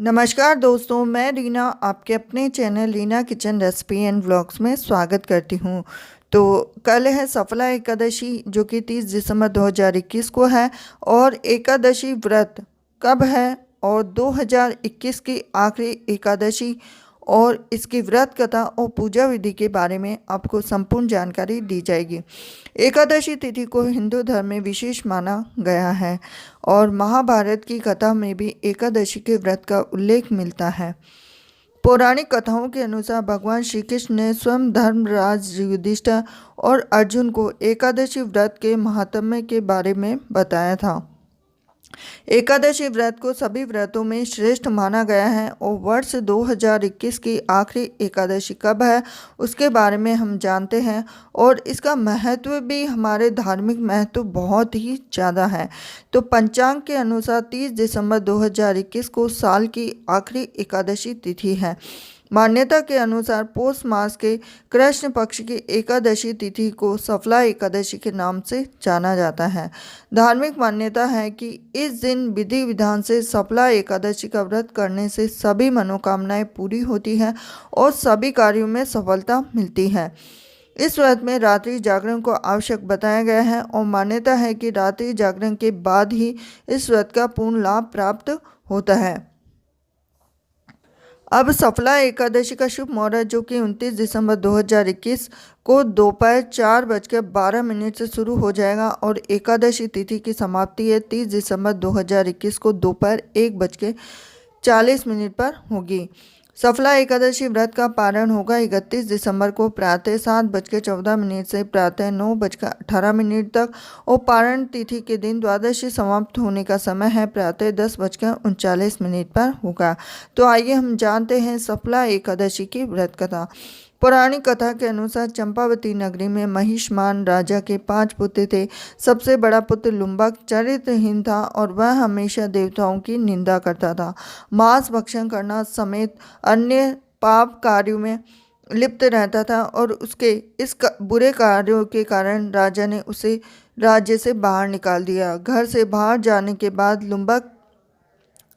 नमस्कार दोस्तों, मैं रीना आपके अपने channel Reena kitchen recipe and vlogs में स्वागत करती हूँ। तो कल है सफला एकादशी जो कि 30 दिसंबर 2021 को है। और एकादशी व्रत कब है और 2021 की आखिरी एकादशी और इसकी व्रत कथा और पूजा विधि के बारे में आपको संपूर्ण जानकारी दी जाएगी। एकादशी तिथि को हिंदू धर्म में विशेष माना गया है और महाभारत की कथा में भी एकादशी के व्रत का उल्लेख मिलता है। पौराणिक कथाओं के अनुसार भगवान श्री कृष्ण ने स्वयं धर्मराज युधिष्ठिर और अर्जुन को एकादशी व्रत के महात्म्य के बारे में बताया था। एकादशी व्रत को सभी व्रतों में श्रेष्ठ माना गया है और वर्ष 2021 की आखिरी एकादशी कब है उसके बारे में हम जानते हैं। और इसका महत्व भी, हमारे धार्मिक महत्व बहुत ही ज़्यादा है। तो पंचांग के अनुसार 30 दिसंबर 2021 को साल की आखिरी एकादशी तिथि है। मान्यता के अनुसार पौष मास के कृष्ण पक्ष की एकादशी तिथि को सफला एकादशी के नाम से जाना जाता है। धार्मिक मान्यता है कि इस दिन विधि विधान से सफला एकादशी का व्रत करने से सभी मनोकामनाएं पूरी होती हैं और सभी कार्यों में सफलता मिलती है। इस व्रत में रात्रि जागरण को आवश्यक बताया गया है और मान्यता है कि रात्रि जागरण के बाद ही इस व्रत का पूर्ण लाभ प्राप्त होता है। अब सफला एकादशी का शुभ मुहूर्त जो कि 29 दिसंबर 2021 को दोपहर 4:12 से शुरू हो जाएगा और एकादशी तिथि की समाप्ति है 30 दिसंबर 2021 को दोपहर 1:40 पर होगी। सफला एकादशी व्रत का पारण होगा 31 दिसंबर को प्रातः 7:14 से प्रातः 9:18 तक और पारण तिथि के दिन द्वादशी समाप्त होने का समय है प्रातः 10:39 पर होगा। तो आइए हम जानते हैं सफला एकादशी की व्रत कथा। पौराणिक कथा के अनुसार चंपावती नगरी में महिष्मान राजा के 5 पुत्र थे। सबसे बड़ा पुत्र लुम्बक चरित्रहीन था और वह हमेशा देवताओं की निंदा करता था। मांस भक्षण करना समेत अन्य पाप कार्यों में लिप्त रहता था और उसके इस बुरे कार्यों के कारण राजा ने उसे राज्य से बाहर निकाल दिया। घर से बाहर जाने के बाद लुम्बक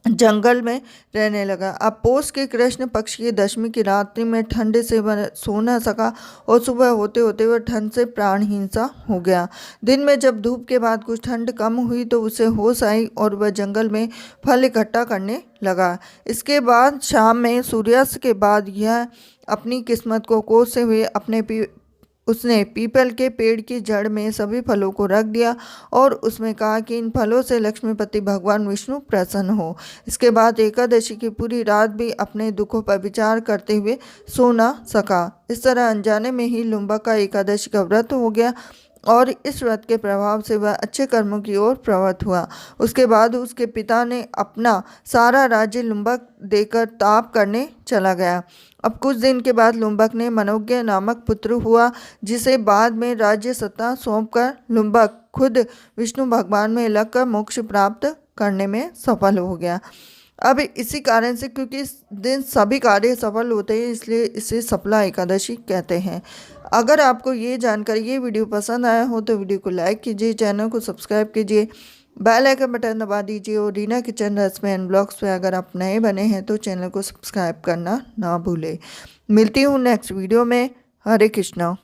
जंगल में रहने लगा। अब पौष के कृष्ण पक्ष की दशमी की रात्रि में ठंड से वह सो न सका और सुबह होते होते वह ठंड से प्राणहीन सा हो गया। दिन में जब धूप के बाद कुछ ठंड कम हुई तो उसे होश आई और वह जंगल में फल इकट्ठा करने लगा। इसके बाद शाम में सूर्यास्त के बाद यह अपनी किस्मत को कोसते हुए उसने पीपल के पेड़ की जड़ में सभी फलों को रख दिया और उसमें कहा कि इन फलों से लक्ष्मीपति भगवान विष्णु प्रसन्न हो। इसके बाद एकादशी की पूरी रात भी अपने दुखों पर विचार करते हुए सो न सका। इस तरह अनजाने में ही लुम्बक का एकादशी का व्रत हो गया और इस व्रत के प्रभाव से वह अच्छे कर्मों की ओर प्रवृत्त हुआ। उसके बाद उसके पिता ने अपना सारा राज्य लुम्बक देकर ताप करने चला गया। अब कुछ दिन के बाद लुम्बक ने मनोज्ञ नामक पुत्र हुआ जिसे बाद में राज्य सत्ता सौंपकर लुम्बक खुद विष्णु भगवान में लगकर मोक्ष प्राप्त करने में सफल हो गया। अब इसी कारण से, क्योंकि इस दिन सभी कार्य सफल होते हैं, इसलिए इसे सफला एकादशी कहते हैं। अगर आपको ये वीडियो पसंद आया हो तो वीडियो को लाइक कीजिए, चैनल को सब्सक्राइब कीजिए, बेल आइकन बटन दबा दीजिए और Reena kitchen recipe and blogs पे अगर आप नए बने हैं तो चैनल को सब्सक्राइब करना ना भूलें। मिलती हूँ नेक्स्ट वीडियो में। हरे कृष्णा।